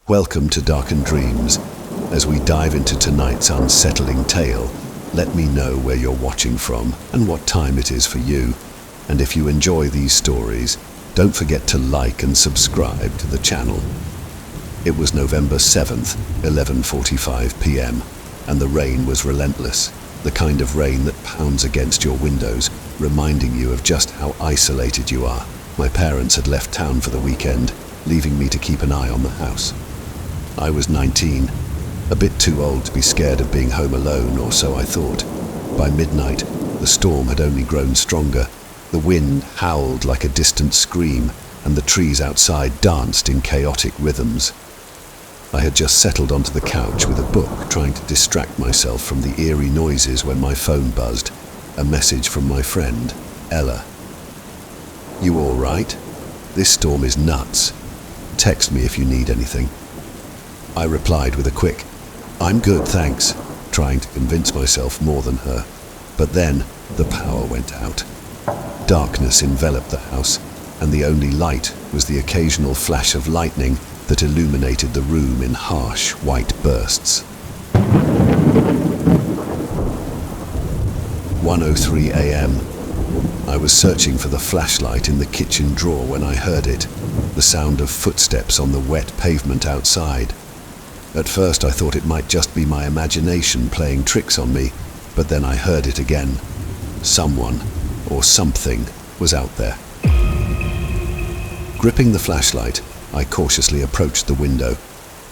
Welcome to Darkened Dreams. As we dive into tonight's unsettling tale, let me know where you're watching from and what time it is for you. And if you enjoy these stories, don't forget to like and subscribe to the channel. It was November 7th, 11:45 p.m., and the rain was relentless, the kind of rain that pounds against your windows, reminding you of just how isolated you are. My parents had left town for the weekend, leaving me to keep an eye on the house. I was 19, a bit too old to be scared of being home alone, or so I thought. By midnight, the storm had only grown stronger. The wind howled like a distant scream, and the trees outside danced in chaotic rhythms. I had just settled onto the couch with a book, trying to distract myself from the eerie noises when my phone buzzed. A message from my friend, Ella. "You all right? This storm is nuts. Text me if you need anything." I replied with a quick, "I'm good, thanks," trying to convince myself more than her. But then the power went out. Darkness enveloped the house, and the only light was the occasional flash of lightning that illuminated the room in harsh white bursts. 1:03 a.m. I was searching for the flashlight in the kitchen drawer when I heard it, the sound of footsteps on the wet pavement outside. At first I thought it might just be my imagination playing tricks on me, but then I heard it again. Someone, or something, was out there. Gripping the flashlight, I cautiously approached the window.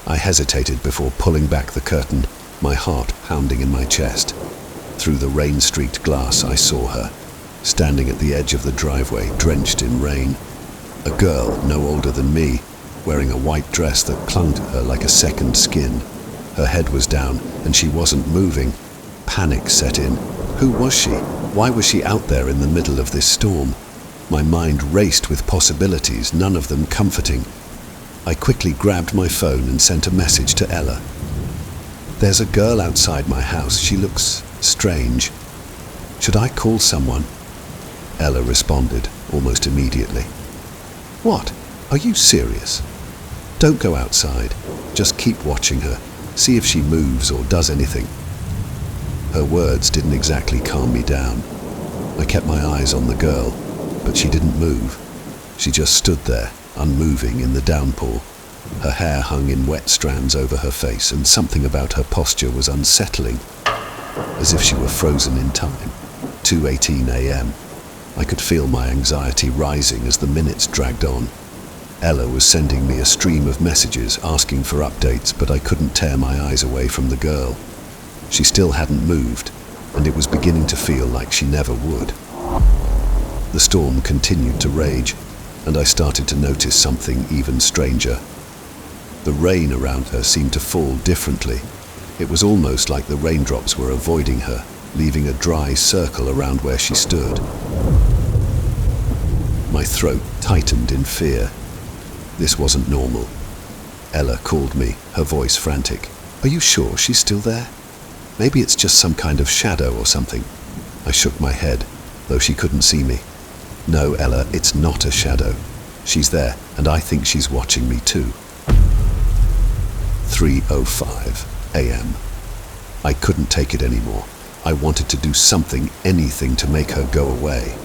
I hesitated before pulling back the curtain, my heart pounding in my chest. Through the rain-streaked glass I saw her, standing at the edge of the driveway, drenched in rain. A girl no older than me, wearing a white dress that clung to her like a second skin. Her head was down, and she wasn't moving. Panic set in. Who was she? Why was she out there in the middle of this storm? My mind raced with possibilities, none of them comforting. I quickly grabbed my phone and sent a message to Ella. "There's a girl outside my house. She looks strange. Should I call someone?" Ella responded almost immediately. "What? Are you serious? Don't go outside. Just keep watching her. See if she moves or does anything." Her words didn't exactly calm me down. I kept my eyes on the girl, but she didn't move. She just stood there, unmoving in the downpour. Her hair hung in wet strands over her face, and something about her posture was unsettling, as if she were frozen in time. 2:18 a.m. I could feel my anxiety rising as the minutes dragged on. Ella was sending me a stream of messages asking for updates, but I couldn't tear my eyes away from the girl. She still hadn't moved, and it was beginning to feel like she never would. The storm continued to rage, and I started to notice something even stranger. The rain around her seemed to fall differently. It was almost like the raindrops were avoiding her, leaving a dry circle around where she stood. My throat tightened in fear. This wasn't normal. Ella called me, her voice frantic. "Are you sure she's still there? Maybe it's just some kind of shadow or something." I shook my head, though she couldn't see me. "No, Ella, it's not a shadow. She's there, and I think she's watching me too." 3:05 a.m. I couldn't take it anymore. I wanted to do something, anything to make her go away.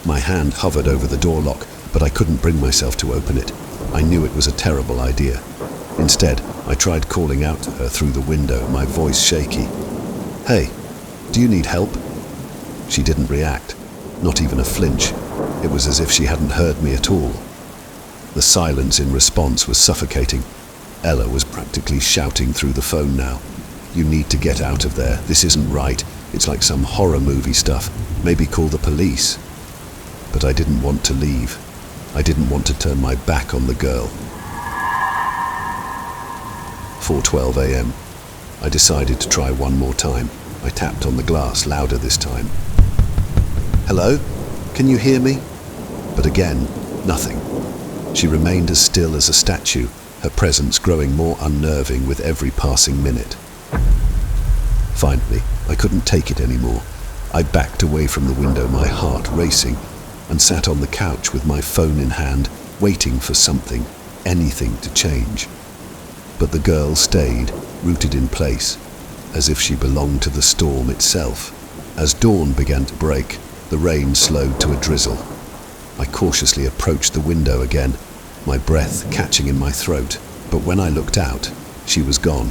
My hand hovered over the door lock, but I couldn't bring myself to open it. I knew it was a terrible idea. Instead, I tried calling out to her through the window, my voice shaky. "Hey, do you need help?" She didn't react, not even a flinch. It was as if she hadn't heard me at all. The silence in response was suffocating. Ella was practically shouting through the phone now. "You need to get out of there. This isn't right. It's like some horror movie stuff. Maybe call the police." But I didn't want to leave. I didn't want to turn my back on the girl. 4:12 a.m. I decided to try one more time. I tapped on the glass, louder this time. "Hello? Can you hear me?" But again, nothing. She remained as still as a statue, her presence growing more unnerving with every passing minute. Finally, I couldn't take it anymore. I backed away from the window, my heart racing, and sat on the couch with my phone in hand, waiting for something, anything to change. But the girl stayed, rooted in place, as if she belonged to the storm itself. As dawn began to break, the rain slowed to a drizzle. I cautiously approached the window again, my breath catching in my throat. But when I looked out, she was gone.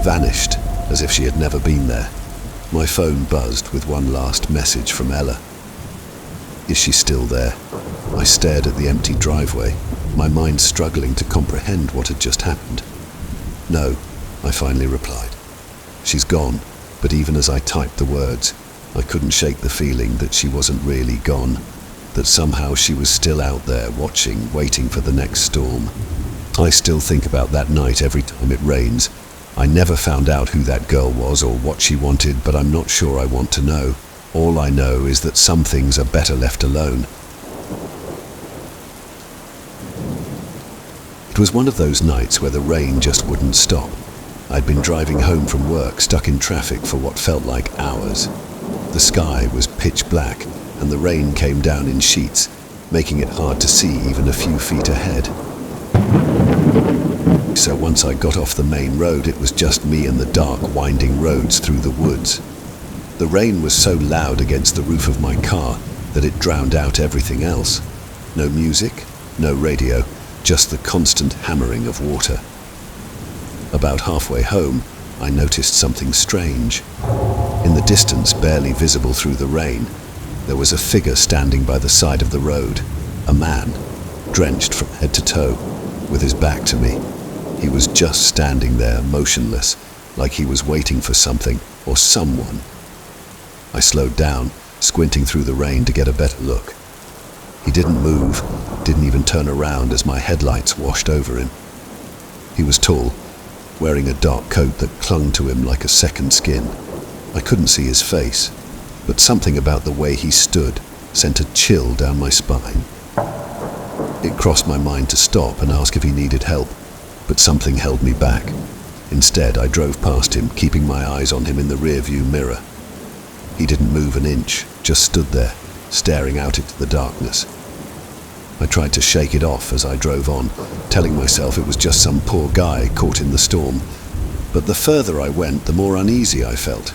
Vanished, as if she had never been there. My phone buzzed with one last message from Ella. Is she still there? I stared at the empty driveway, my mind struggling to comprehend what had just happened. No, I finally replied. She's gone, but even as I typed the words, I couldn't shake the feeling that she wasn't really gone, that somehow she was still out there watching, waiting for the next storm. I still think about that night every time it rains. I never found out who that girl was or what she wanted, but I'm not sure I want to know. All I know is that some things are better left alone. It was one of those nights where the rain just wouldn't stop. I'd been driving home from work, stuck in traffic for what felt like hours. The sky was pitch black, and the rain came down in sheets, making it hard to see even a few feet ahead. So once I got off the main road, it was just me and the dark, winding roads through the woods. The rain was so loud against the roof of my car that it drowned out everything else. No music, no radio, just the constant hammering of water. About halfway home, I noticed something strange. In the distance, barely visible through the rain, there was a figure standing by the side of the road. A man, drenched from head to toe, with his back to me. He was just standing there, motionless, like he was waiting for something or someone. I slowed down, squinting through the rain to get a better look. He didn't move, didn't even turn around as my headlights washed over him. He was tall, wearing a dark coat that clung to him like a second skin. I couldn't see his face, but something about the way he stood sent a chill down my spine. It crossed my mind to stop and ask if he needed help, but something held me back. Instead, I drove past him, keeping my eyes on him in the rearview mirror. He didn't move an inch, just stood there, staring out into the darkness. I tried to shake it off as I drove on, telling myself it was just some poor guy caught in the storm. But the further I went, the more uneasy I felt.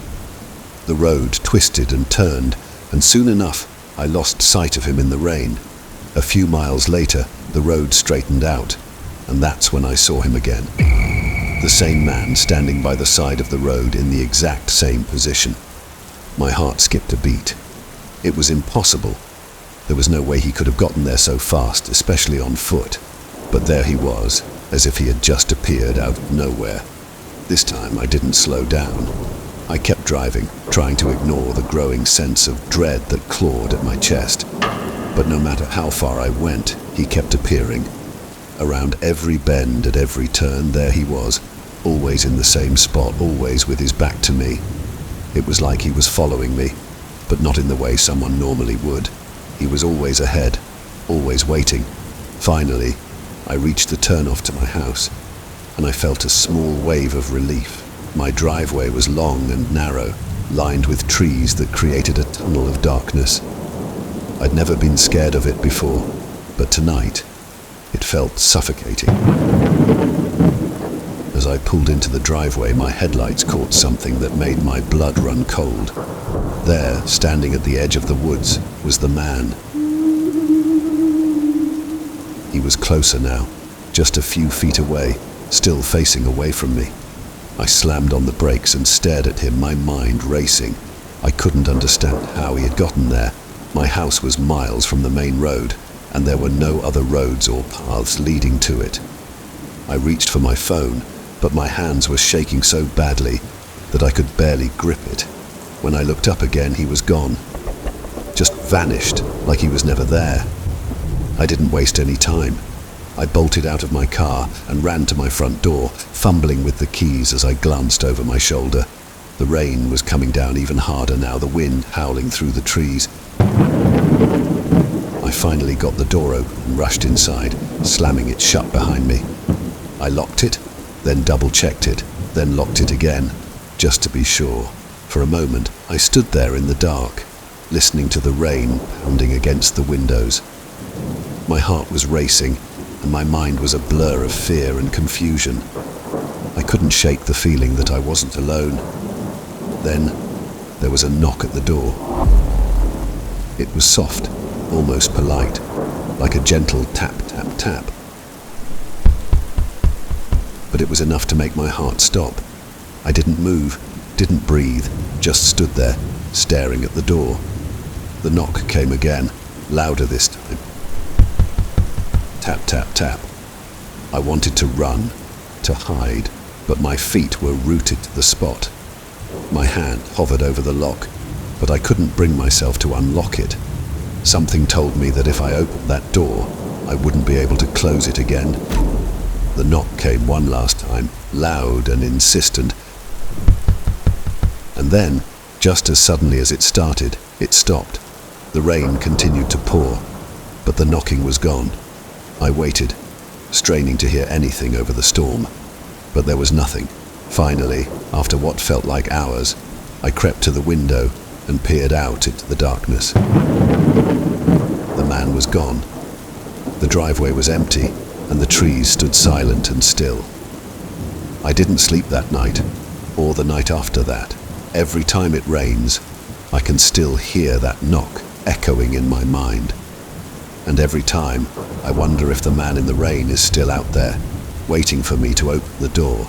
The road twisted and turned, and soon enough, I lost sight of him in the rain. A few miles later, the road straightened out, and that's when I saw him again. The same man standing by the side of the road in the exact same position. My heart skipped a beat. It was impossible. There was no way he could have gotten there so fast, especially on foot. But there he was, as if he had just appeared out of nowhere. This time I didn't slow down. I kept driving, trying to ignore the growing sense of dread that clawed at my chest. But no matter how far I went, he kept appearing. Around every bend, at every turn, there he was, always in the same spot, always with his back to me. It was like he was following me, but not in the way someone normally would. He was always ahead, always waiting. Finally, I reached the turnoff to my house, and I felt a small wave of relief. My driveway was long and narrow, lined with trees that created a tunnel of darkness. I'd never been scared of it before, but tonight, it felt suffocating. As I pulled into the driveway, my headlights caught something that made my blood run cold. There, standing at the edge of the woods, was the man. He was closer now, just a few feet away, still facing away from me. I slammed on the brakes and stared at him, my mind racing. I couldn't understand how he had gotten there. My house was miles from the main road, and there were no other roads or paths leading to it. I reached for my phone, but my hands were shaking so badly that I could barely grip it. When I looked up again, he was gone. Just vanished, like he was never there. I didn't waste any time. I bolted out of my car and ran to my front door, fumbling with the keys as I glanced over my shoulder. The rain was coming down even harder now, the wind howling through the trees. I finally got the door open and rushed inside, slamming it shut behind me. I locked it, then double-checked it, then locked it again, just to be sure. For a moment, I stood there in the dark, listening to the rain pounding against the windows. My heart was racing, and my mind was a blur of fear and confusion. I couldn't shake the feeling that I wasn't alone. Then, there was a knock at the door. It was soft, almost polite, like a gentle tap, tap, tap. But it was enough to make my heart stop. I didn't move, didn't breathe, just stood there, staring at the door. The knock came again, louder this time. Tap, tap, tap. I wanted to run, to hide, but my feet were rooted to the spot. My hand hovered over the lock, but I couldn't bring myself to unlock it. Something told me that if I opened that door, I wouldn't be able to close it again. The knock came one last time, loud and insistent. And then, just as suddenly as it started, it stopped. The rain continued to pour, but the knocking was gone. I waited, straining to hear anything over the storm, but there was nothing. Finally, after what felt like hours, I crept to the window and peered out into the darkness. The man was gone. The driveway was empty, and the trees stood silent and still. I didn't sleep that night, or the night after that. Every time it rains, I can still hear that knock echoing in my mind. And every time, I wonder if the man in the rain is still out there, waiting for me to open the door